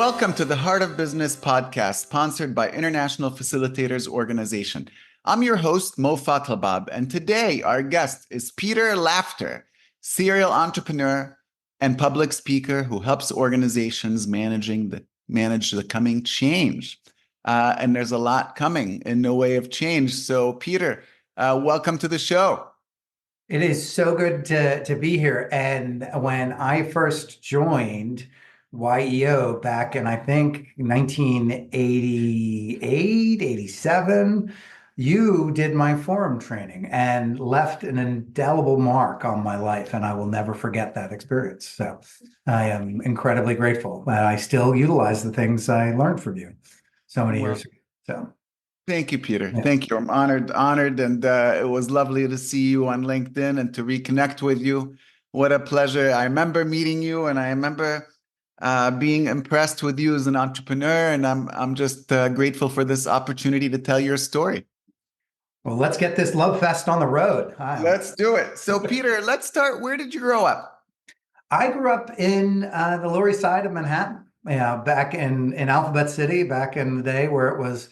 Welcome to the Heart of Business podcast, sponsored by International Facilitators Organization. I'm your host, Mo Fatalbab, and today our guest is Peter Laughter, serial entrepreneur and public speaker who helps organizations manage the coming change. And there's a lot coming in the way of change. So, Peter, welcome to the show. It is so good to be here. And when I first joined YEO back in, I think, 1988, 87, you did my forum training and left an indelible mark on my life. And I will never forget that experience. So I am incredibly grateful that I still utilize the things I learned from you so many years ago. So. Thank you, Peter. Yeah. Thank you. I'm honored, and it was lovely to see you on LinkedIn and to reconnect with you. What a pleasure. I remember meeting you, and I remember being impressed with you as an entrepreneur, and I'm just grateful for this opportunity to tell your story. Well, let's get this love fest on the road. Let's do it. So, Peter, let's start. Where did you grow up? I grew up in the Lower East Side of Manhattan, back in Alphabet City, back in the day where it was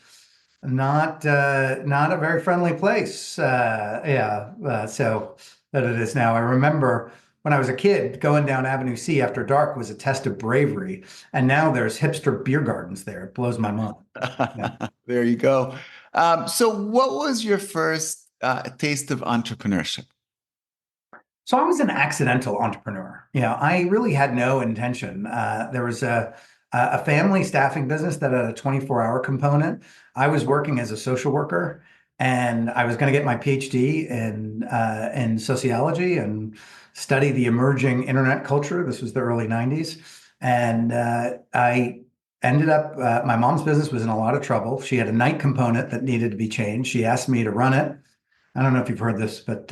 not a very friendly place. So that it is now. I remember when I was a kid, going down Avenue C after dark was a test of bravery, and now there's hipster beer gardens there. It blows my mind. Yeah. There you go. So, what was your first taste of entrepreneurship? So I was an accidental entrepreneur. I really had no intention. There was a family staffing business that had a 24-hour component. I was working as a social worker, and I was going to get my PhD in sociology and study the emerging internet culture. This was the early 90s. And I ended up, my mom's business was in a lot of trouble. She had a night component that needed to be changed. She asked me to run it. I don't know if you've heard this, but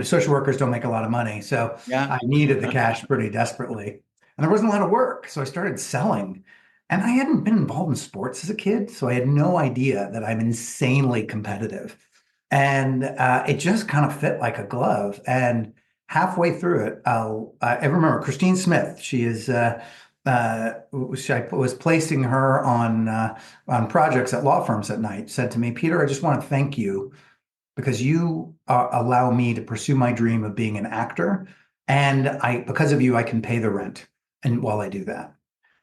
social workers don't make a lot of money. So Yeah. I needed the cash pretty desperately. And there wasn't a lot of work. So I started selling. And I hadn't been involved in sports as a kid. So I had no idea that I'm insanely competitive. And it just kind of fit like a glove. And halfway through it, I remember Christine Smith. She is I was placing her on projects at law firms at night, said to me, Peter, I just want to thank you because you allow me to pursue my dream of being an actor. And because of you, I can pay the rent. And while I do that,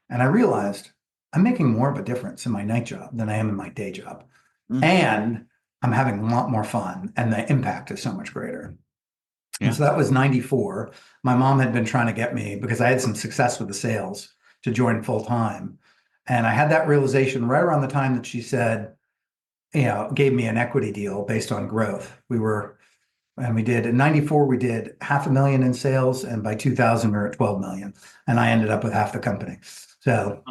and I realized I'm making more of a difference in my night job than I am in my day job. Mm-hmm. And I'm having a lot more fun, and the impact is so much greater. Yeah. And so that was 94. My mom had been trying to get me, because I had some success with the sales, to join full time. And I had that realization right around the time that she said, gave me an equity deal based on growth. We did in 94, we did $500,000 in sales. And by 2000, we were at 12 million. And I ended up with half the company. So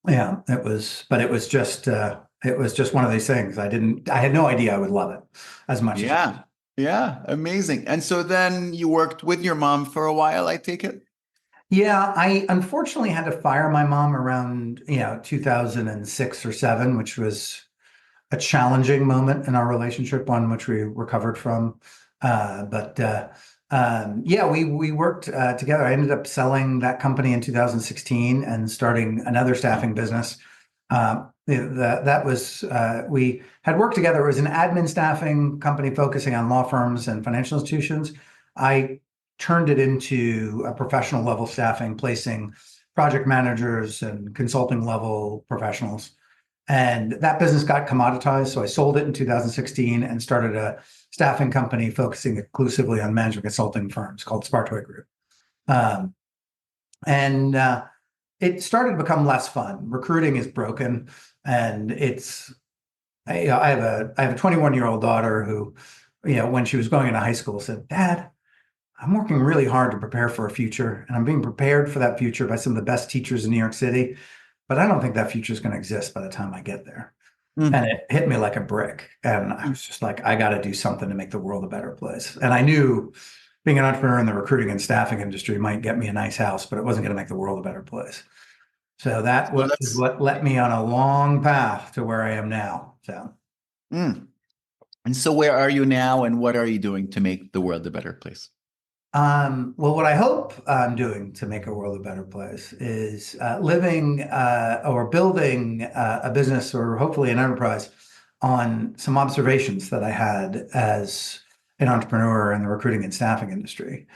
yeah, it was just one of these things. I had no idea I would love it as much. Yeah. Yeah. Amazing. And so then you worked with your mom for a while, I take it? Yeah, I unfortunately had to fire my mom around 2006 or 7, which was a challenging moment in our relationship, one which we recovered from. We worked together. I ended up selling that company in 2016 and starting another staffing business. We had worked together. It was an admin staffing company focusing on law firms and financial institutions. I turned it into a professional level staffing, placing project managers and consulting level professionals. And that business got commoditized. So I sold it in 2016 and started a staffing company focusing exclusively on management consulting firms called Spartoy Group. It started to become less fun. Recruiting is broken. And I have a 21-year-old daughter who, when she was going into high school, said, Dad, I'm working really hard to prepare for a future, and I'm being prepared for that future by some of the best teachers in New York City, but I don't think that future is going to exist by the time I get there. Mm-hmm. And it hit me like a brick. And I was just like, I got to do something to make the world a better place. And I knew being an entrepreneur in the recruiting and staffing industry might get me a nice house, but it wasn't going to make the world a better place. So that was what led me on a long path to where I am now. So. And so where are you now, and what are you doing to make the world a better place? Well, what I hope I'm doing to make our world a better place is living or building a business or hopefully an enterprise on some observations that I had as an entrepreneur in the recruiting and staffing industry.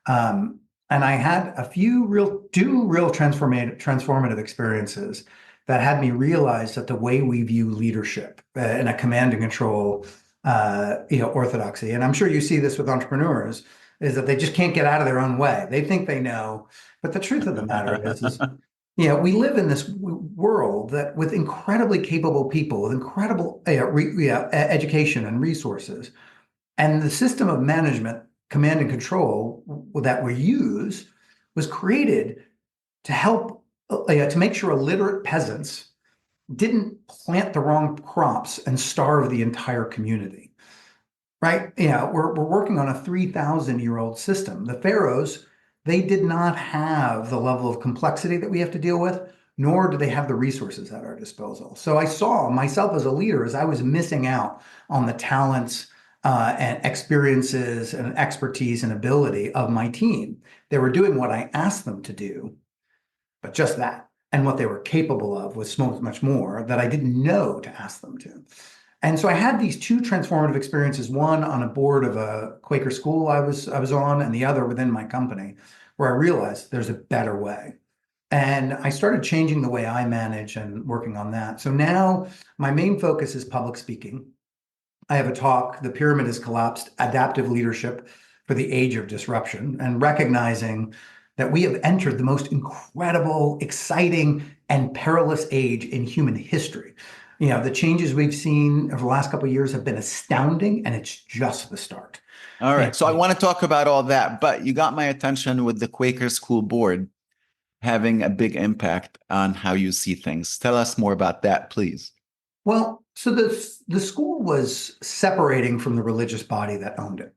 Um, and I had two real transformative experiences that had me realize that the way we view leadership in a command and control, orthodoxy, and I'm sure you see this with entrepreneurs, is that they just can't get out of their own way. They think they know, but the truth of the matter is, we live in this world that with incredibly capable people, with incredible education and resources, and the system of management, command and control that we use was created to help to make sure illiterate peasants didn't plant the wrong crops and starve the entire community. Right? We're working on a 3,000-year-old system. The pharaohs, they did not have the level of complexity that we have to deal with, nor do they have the resources at our disposal. So I saw myself as a leader as I was missing out on the talents and experiences and expertise and ability of my team. They were doing what I asked them to do, but just that. And what they were capable of was so much more that I didn't know to ask them to. And so I had these two transformative experiences, one on a board of a Quaker school I was on, and the other within my company, where I realized there's a better way. And I started changing the way I manage and working on that. So now my main focus is public speaking. I have a talk, The Pyramid Has Collapsed, Adaptive Leadership for the Age of Disruption, and recognizing that we have entered the most incredible, exciting, and perilous age in human history. The changes we've seen over the last couple of years have been astounding, and it's just the start. All right. So I want to talk about all that, but you got my attention with the Quaker School Board having a big impact on how you see things. Tell us more about that, please. Well, so the school was separating from the religious body that owned it.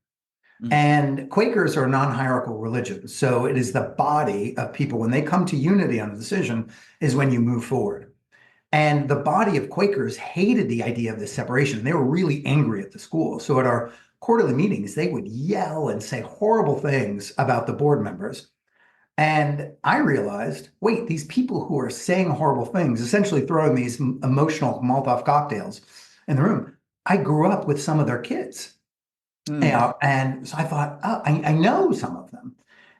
Mm-hmm. And Quakers are a non-hierarchical religion. So it is the body of people, when they come to unity on a decision, is when you move forward. And the body of Quakers hated the idea of this separation. They were really angry at the school. So at our quarterly meetings, they would yell and say horrible things about the board members. And I realized, wait, these people who are saying horrible things, essentially throwing these emotional Molotov cocktails in the room, I grew up with some of their kids. And so I thought, oh, I know some of them.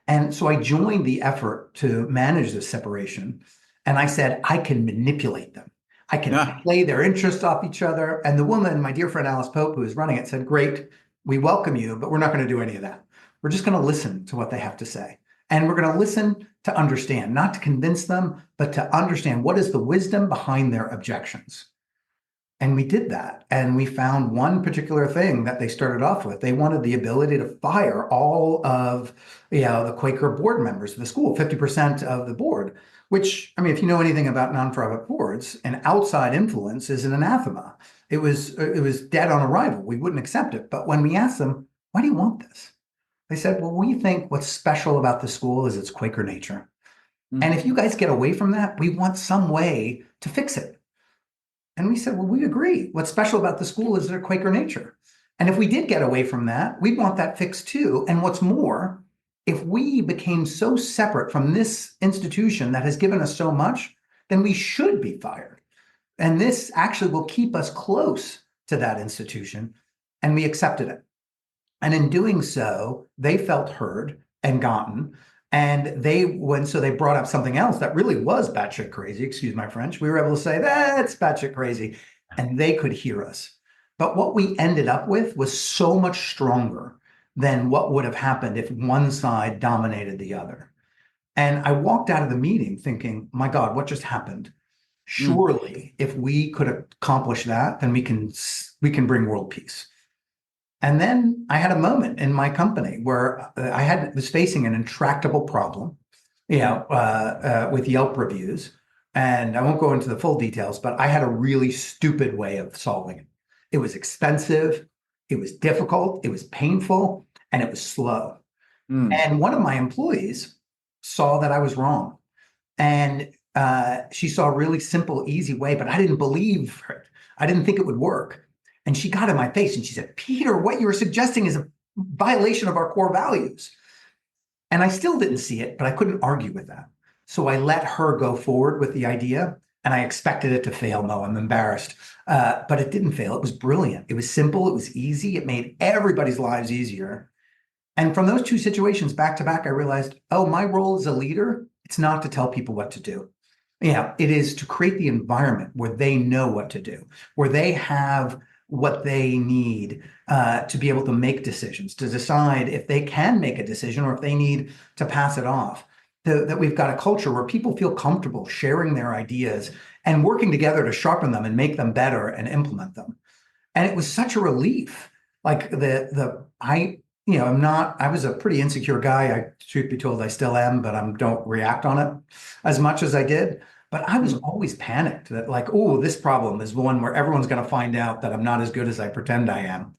And so I joined the effort to manage this separation. And I said, I can manipulate them. I can play their interests off each other. And the woman, my dear friend Alice Pope, who is running it, said, great, we welcome you, but we're not going to do any of that. We're just going to listen to what they have to say. And we're going to listen to understand, not to convince them, but to understand what is the wisdom behind their objections. And we did that. And we found one particular thing that they started off with. They wanted the ability to fire all of the Quaker board members of the school, 50% of the board, which, I mean, if you know anything about nonprofit boards, an outside influence is an anathema. It was dead on arrival. We wouldn't accept it. But when we asked them, why do you want this? They said, well, we think what's special about the school is its Quaker nature. Mm-hmm. And if you guys get away from that, we want some way to fix it. And we said, well, we agree. What's special about the school is their Quaker nature. And if we did get away from that, we'd want that fixed too. And what's more, if we became so separate from this institution that has given us so much, then we should be fired. And this actually will keep us close to that institution. And we accepted it. And in doing so, they felt heard and gotten. And they brought up something else that really was batshit crazy, excuse my French. We were able to say, that's batshit crazy. And they could hear us. But what we ended up with was so much stronger than what would have happened if one side dominated the other. And I walked out of the meeting thinking, my God, what just happened? Surely, if we could accomplish that, then we can bring world peace. And then I had a moment in my company where I was facing an intractable problem, with Yelp reviews. And I won't go into the full details, but I had a really stupid way of solving it. It was expensive, it was difficult, it was painful, and it was slow. And one of my employees saw that I was wrong. And she saw a really simple, easy way, but I didn't believe her. I didn't think it would work. And she got in my face and she said, Peter, what you were suggesting is a violation of our core values. And I still didn't see it, but I couldn't argue with that. So I let her go forward with the idea, and I expected it to fail, Mo. I'm embarrassed. But it didn't fail. It was brilliant. It was simple. It was easy. It made everybody's lives easier. And from those two situations back to back, I realized, oh, my role as a leader, it's not to tell people what to do. Yeah, it is to create the environment where they know what to do, where they have what they need to be able to make decisions, to decide if they can make a decision or if they need to pass it off. That we've got a culture where people feel comfortable sharing their ideas and working together to sharpen them and make them better and implement them. And it was such a relief. Like I was a pretty insecure guy. Truth be told, I still am, but I don't react on it as much as I did. But I was always panicked that like, oh, this problem is one where everyone's going to find out that I'm not as good as I pretend I am.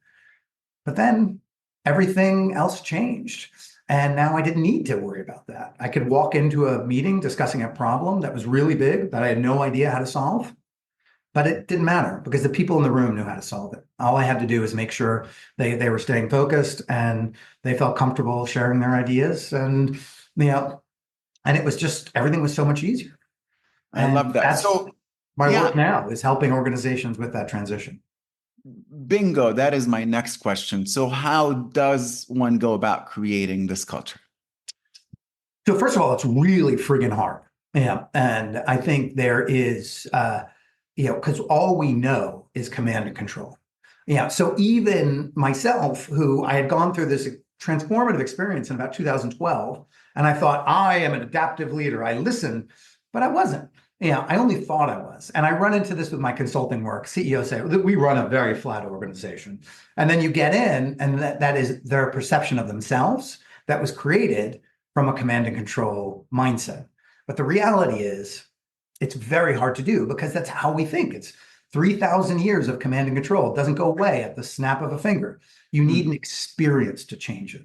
But then everything else changed. And now I didn't need to worry about that. I could walk into a meeting discussing a problem that was really big that I had no idea how to solve. But it didn't matter because the people in the room knew how to solve it. All I had to do was make sure they were staying focused and they felt comfortable sharing their ideas. And it was just everything was so much easier. I love And that. that's So, my yeah, work now is helping organizations with that transition. bingo. That is my next question. So, how does one go about creating this culture? So first of all, it's really friggin' hard. Yeah. And I think there is, because all we know is command and control. Yeah. So even myself, who I had gone through this transformative experience in about 2012, and I thought I am an adaptive leader. I listened, but I wasn't. Yeah, I only thought I was. And I run into this with my consulting work. CEOs say that we run a very flat organization. And then you get in, and that is their perception of themselves that was created from a command and control mindset. But the reality is, it's very hard to do because that's how we think. It's 3,000 years of command and control. It doesn't go away at the snap of a finger. You need an experience to change it.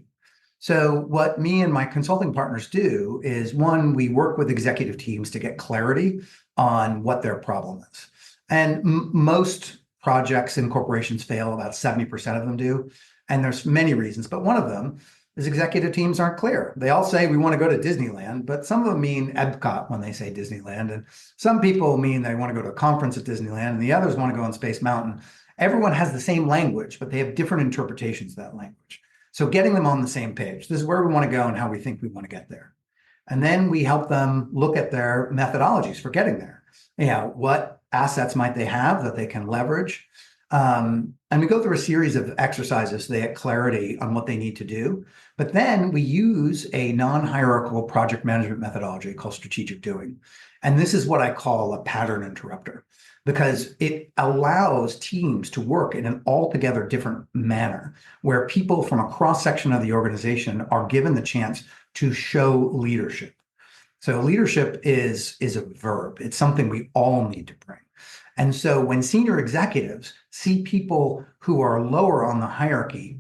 So what me and my consulting partners do is, one, we work with executive teams to get clarity on what their problem is. And most projects in corporations fail, about 70% of them do. And there's many reasons, but one of them is executive teams aren't clear. They all say we want to go to Disneyland, but some of them mean Epcot when they say Disneyland. And some people mean they want to go to a conference at Disneyland, and the others want to go on Space Mountain. Everyone has the same language, but they have different interpretations of that language. So getting them on the same page, this is where we want to go and how we think we want to get there. And then we help them look at their methodologies for getting there. What assets might they have that they can leverage? And we go through a series of exercises so they get clarity on what they need to do. But then we use a non-hierarchical project management methodology called strategic doing. And this is what I call a pattern interrupter, because it allows teams to work in an altogether different manner, where people from a cross-section of the organization are given the chance to show leadership. So leadership is a verb. It's something we all need to bring. And so when senior executives see people who are lower on the hierarchy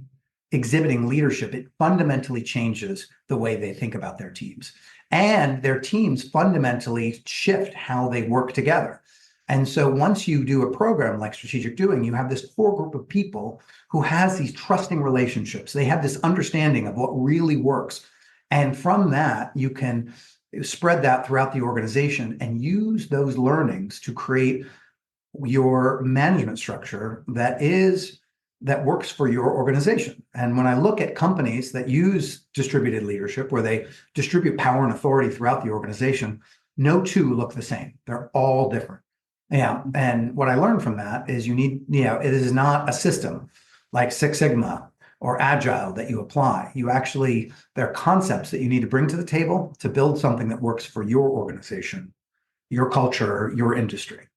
exhibiting leadership, it fundamentally changes the way they think about their teams. And their teams fundamentally shift how they work together. And so once you do a program like strategic doing, you have this core group of people who has these trusting relationships. They have this understanding of what really works. And from that, you can spread that throughout the organization and use those learnings to create your management structure that works for your organization. And when I look at companies that use distributed leadership, where they distribute power and authority throughout the organization, no two look the same. They're all different. Yeah. And what I learned from that is it is not a system like Six Sigma or Agile that you apply. There are concepts that you need to bring to the table to build something that works for your organization, your culture, your industry.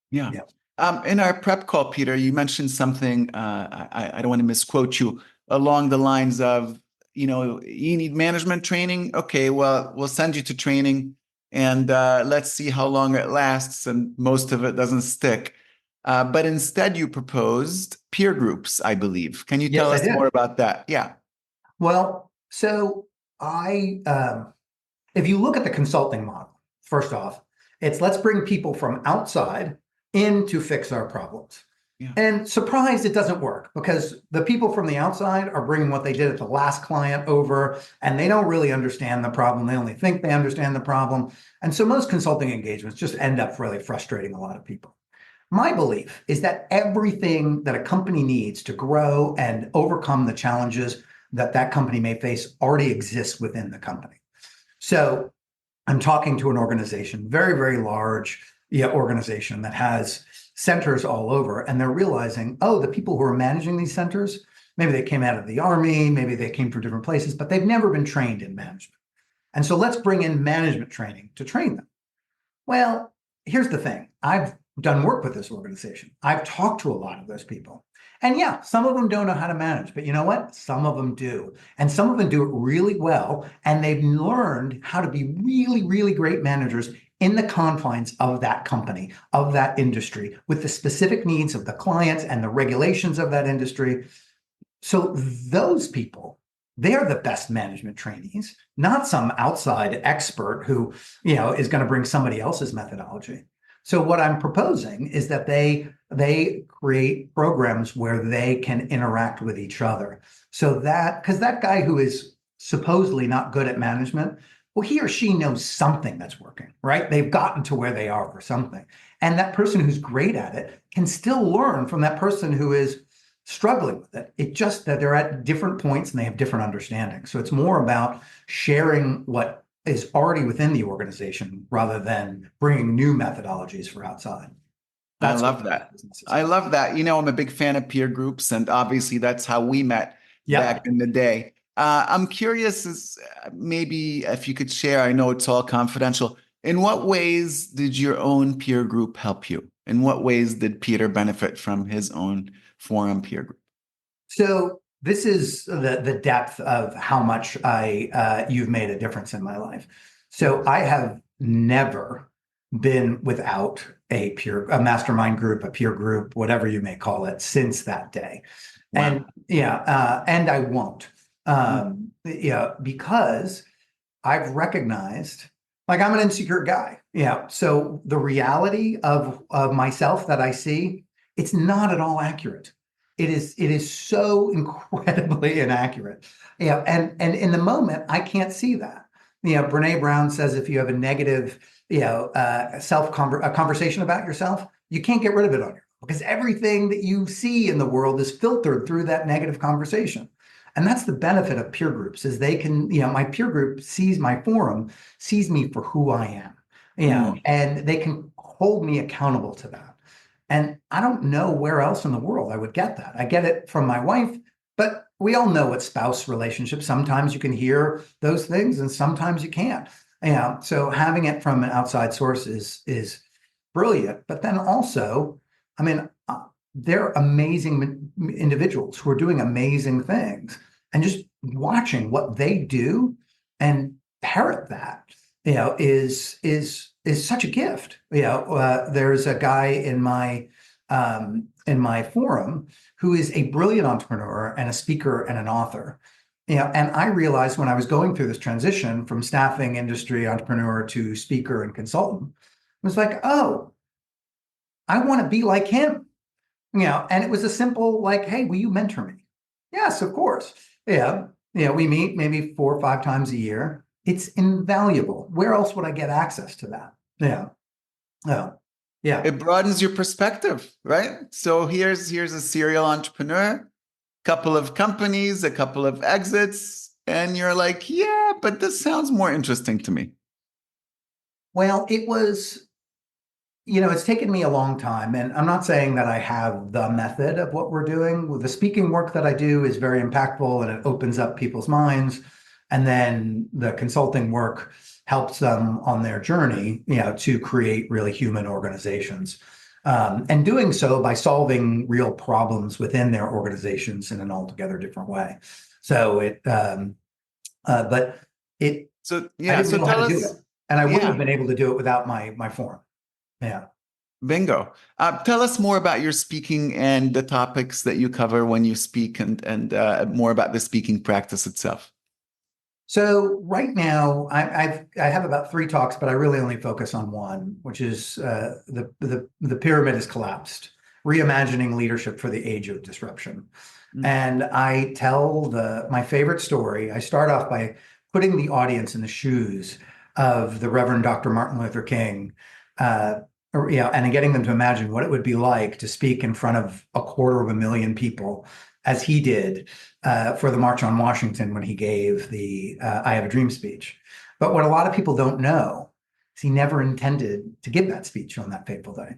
Yeah. Yeah. In our prep call, Peter, you mentioned something, I don't want to misquote you, along the lines of, you need management training. Okay, well, we'll send you to training and let's see how long it lasts. And most of it doesn't stick. But instead, you proposed peer groups, I believe. Can you tell Yes, I us did. more about that? Yeah. Well, so if you look at the consulting model, first off, it's let's bring people from outside in to fix our problems. Yeah. And surprised it doesn't work because the people from the outside are bringing what they did at the last client over, and they don't really understand the problem. They only think they understand the problem. And so most consulting engagements just end up really frustrating a lot of people. My belief is that everything that a company needs to grow and overcome the challenges that that company may face already exists within the company. So I'm talking to an organization, very, very large organization that has centers all over, and they're realizing, oh, the people who are managing these centers, maybe they came out of the army, maybe they came from different places, but they've never been trained in management. And so let's bring in management training to train them. Well, here's the thing. I've done work with this organization. I've talked to a lot of those people. And yeah, some of them don't know how to manage, but you know what? Some of them do. And some of them do it really well. And they've learned how to be really, really great managers in the confines of that company, of that industry, with the specific needs of the clients and the regulations of that industry. So those people, they're the best management trainees, not some outside expert who, is going to bring somebody else's methodology. So what I'm proposing is that they create programs where they can interact with each other. So that, because that guy who is supposedly not good at management, well, he or she knows something that's working, right? They've gotten to where they are for something. And that person who's great at it can still learn from that person who is struggling with it. It's just that they're at different points and they have different understandings. So it's more about sharing what is already within the organization rather than bringing new methodologies for outside. I That's love that. I love that. I'm a big fan of peer groups, and obviously that's how we met back in the day. I'm curious, maybe if you could share, I know it's all confidential. In what ways did your own peer group help you? In what ways did Peter benefit from his own forum peer group? So this is the depth of how much you've made a difference in my life. So I have never been without a mastermind group, a peer group, whatever you may call it, since that day. Wow. And I won't, because I've recognized, like, I'm an insecure guy. So the reality of myself that I see, it's not at all accurate. It is so incredibly inaccurate. And in the moment, I can't see that. Brene Brown says if you have a negative, a conversation about yourself, you can't get rid of it on your own because everything that you see in the world is filtered through that negative conversation. And that's the benefit of peer groups is they can, my peer group sees my forum, sees me for who I am, and they can hold me accountable to that. And I don't know where else in the world I would get that. I get it from my wife, but we all know what spouse relationships, sometimes you can hear those things and sometimes you can't. So having it from an outside source is brilliant. But then also, I mean, they're amazing individuals who are doing amazing things, and just watching what they do and parrot that, is such a gift. There's a guy in my forum who is a brilliant entrepreneur and a speaker and an author. And I realized when I was going through this transition from staffing industry entrepreneur to speaker and consultant, I was like, oh, I want to be like him. And it was a simple like, hey, will you mentor me? Yes, of course. We meet maybe 4 or 5 times a year. It's invaluable. Where else would I get access to that? Yeah. It broadens your perspective, right? So here's a serial entrepreneur, couple of companies, a couple of exits, and you're like, yeah, but this sounds more interesting to me. Well, it was, it's taken me a long time, and I'm not saying that I have the method of what we're doing. The speaking work that I do is very impactful and it opens up people's minds. And then the consulting work helps them on their journey, to create really human organizations. And doing so by solving real problems within their organizations in an altogether different way. So but it, So I yeah, didn't so know how tell to do us, it. And I wouldn't yeah, have been able to do it without my forum. Yeah. bingo. Tell us more about your speaking and the topics that you cover when you speak, and more about the speaking practice itself. So right now, I have about 3 talks, but I really only focus on one, which is the pyramid is collapsed, reimagining leadership for the age of disruption. Mm. And I tell my favorite story. I start off by putting the audience in the shoes of the Reverend Dr. Martin Luther King, and getting them to imagine what it would be like to speak in front of 250,000 people, as he did for the March on Washington when he gave the I Have a Dream speech. But what a lot of people don't know is he never intended to give that speech on that fateful day.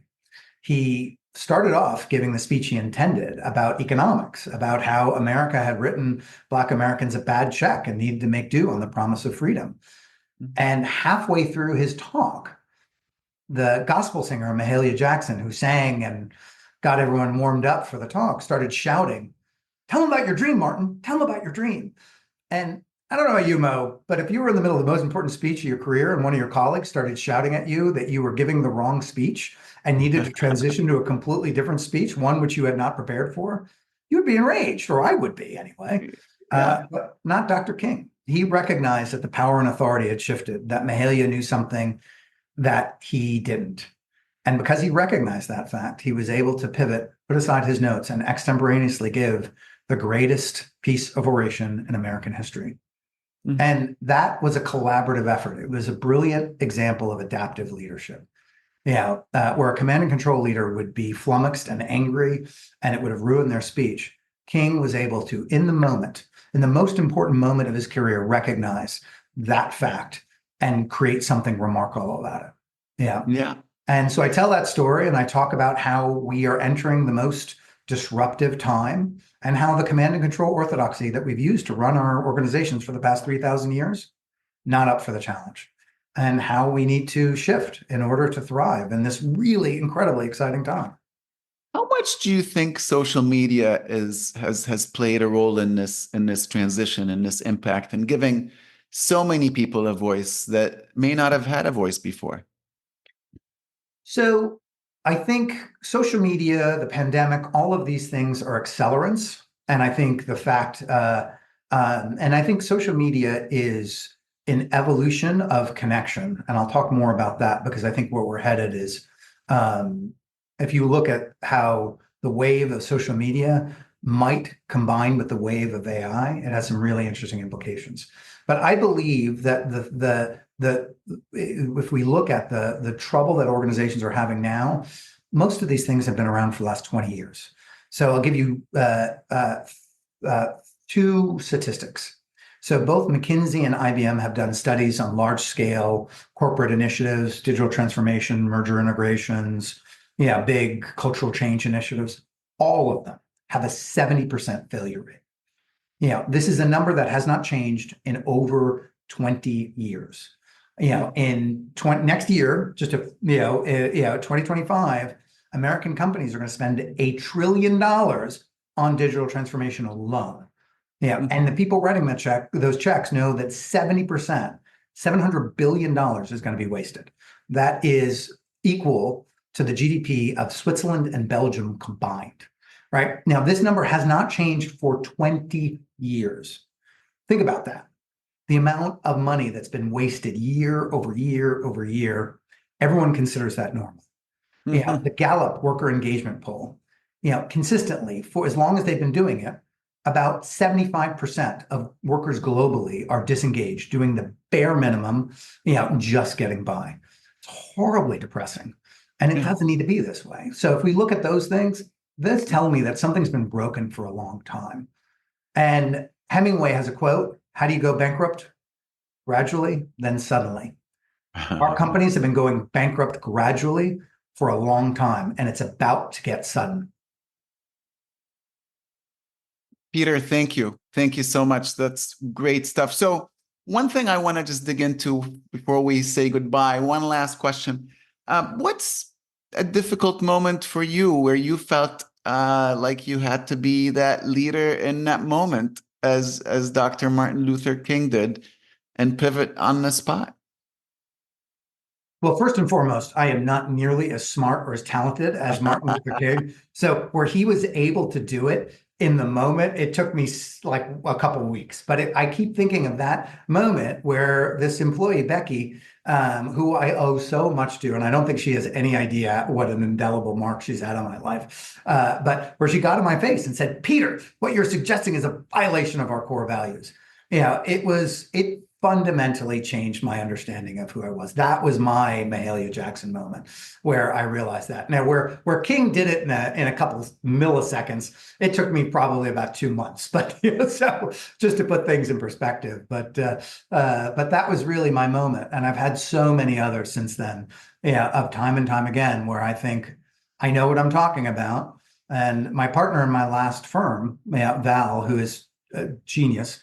He started off giving the speech he intended about economics, about how America had written Black Americans a bad check and needed to make do on the promise of freedom. And halfway through his talk, the gospel singer, Mahalia Jackson, who sang and got everyone warmed up for the talk, started shouting, "Tell them about your dream, Martin. Tell them about your dream." And I don't know about you, Mo, but if you were in the middle of the most important speech of your career and one of your colleagues started shouting at you that you were giving the wrong speech and needed to transition to a completely different speech, one which you had not prepared for, you would be enraged, or I would be anyway. But not Dr. King. He recognized that the power and authority had shifted, that Mahalia knew something that he didn't. And because he recognized that fact, he was able to pivot, put aside his notes, and extemporaneously give the greatest piece of oration in American history. Mm-hmm. And that was a collaborative effort. It was a brilliant example of adaptive leadership. Where a command and control leader would be flummoxed and angry, and it would have ruined their speech. King was able to, in the moment, in the most important moment of his career, recognize that fact and create something remarkable about it. Yeah. And so I tell that story and I talk about how we are entering the most disruptive time and how the command and control orthodoxy that we've used to run our organizations for the past 3,000 years, not up for the challenge, and how we need to shift in order to thrive in this really incredibly exciting time. How much do you think social media has played a role in this transition, in this impact, and giving so many people a voice that may not have had a voice before? So I think social media, the pandemic, all of these things are accelerants. And I think the fact, and I think social media is an evolution of connection. And I'll talk more about that because I think where we're headed is, if you look at how the wave of social media might combine with the wave of AI, it has some really interesting implications. But I believe that if we look at the trouble that organizations are having now, most of these things have been around for the last 20 years. So I'll give you two statistics. So both McKinsey and IBM have done studies on large-scale corporate initiatives, digital transformation, merger integrations, big cultural change initiatives. All of them have a 70% failure rate. This is a number that has not changed in over 20 years. In next year, 2025, American companies are going to spend $1 trillion on digital transformation alone. And the people writing those checks know that 70%, $700 billion is going to be wasted. That is equal to the GDP of Switzerland and Belgium combined. Right now, this number has not changed for 20 years. Think about that. The amount of money that's been wasted year over year over year, everyone considers that normal. Mm-hmm. The Gallup worker engagement poll, consistently for as long as they've been doing it, about 75% of workers globally are disengaged, doing the bare minimum, just getting by. It's horribly depressing. And it doesn't need to be this way. So if we look at those things, that's telling me that something's been broken for a long time. And Hemingway has a quote, "How do you go bankrupt? Gradually, then suddenly." Our companies have been going bankrupt gradually for a long time, and it's about to get sudden. Peter, thank you. Thank you so much. That's great stuff. So one thing I want to just dig into before we say goodbye, one last question. What's a difficult moment for you where you felt like you had to be that leader in that moment as Dr. Martin Luther King did and pivot on the spot? Well, first and foremost, I am not nearly as smart or as talented as Martin Luther King. So where he was able to do it in the moment, it took me like a couple of weeks. But I keep thinking of that moment where this employee, Becky, who I owe so much to, and I don't think she has any idea what an indelible mark she's had on my life, but where she got in my face and said, Peter, what you're suggesting is a violation of our core values. It fundamentally changed my understanding of who I was. That was my Mahalia Jackson moment where I realized that. Now, where King did it in a couple milliseconds, it took me probably about 2 months. But so just to put things in perspective, but that was really my moment, and I've had so many others since then, of time and time again, where I think I know what I'm talking about. And my partner in my last firm, Val, who is a genius,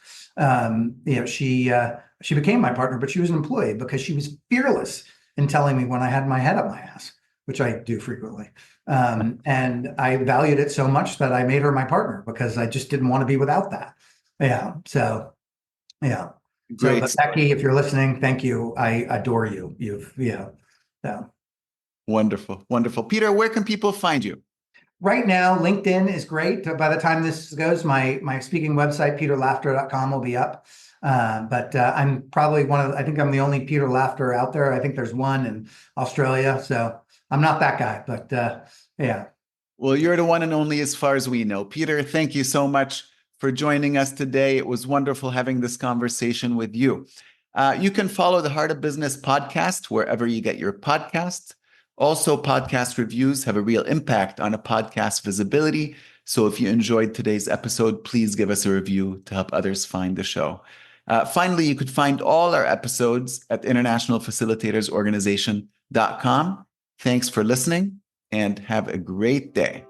she became my partner, but she was an employee because she was fearless in telling me when I had my head up my ass, which I do frequently. And I valued it so much that I made her my partner because I just didn't want to be without that. Yeah. So, yeah. Great. But Becky, if you're listening, thank you. I adore you. So. Wonderful. Wonderful. Peter, where can people find you? Right now, LinkedIn is great. By the time this goes, my speaking website, peterlaughter.com, will be up. But I'm probably I think I'm the only Peter Laughter out there. I think there's one in Australia. So I'm not that guy, but yeah. Well, you're the one and only as far as we know. Peter, thank you so much for joining us today. It was wonderful having this conversation with you. You can follow the Heart of Business podcast wherever you get your podcasts. Also, podcast reviews have a real impact on a podcast visibility. So if you enjoyed today's episode, please give us a review to help others find the show. Finally, you could find all our episodes at internationalfacilitatorsorganization.com. Thanks for listening and have a great day.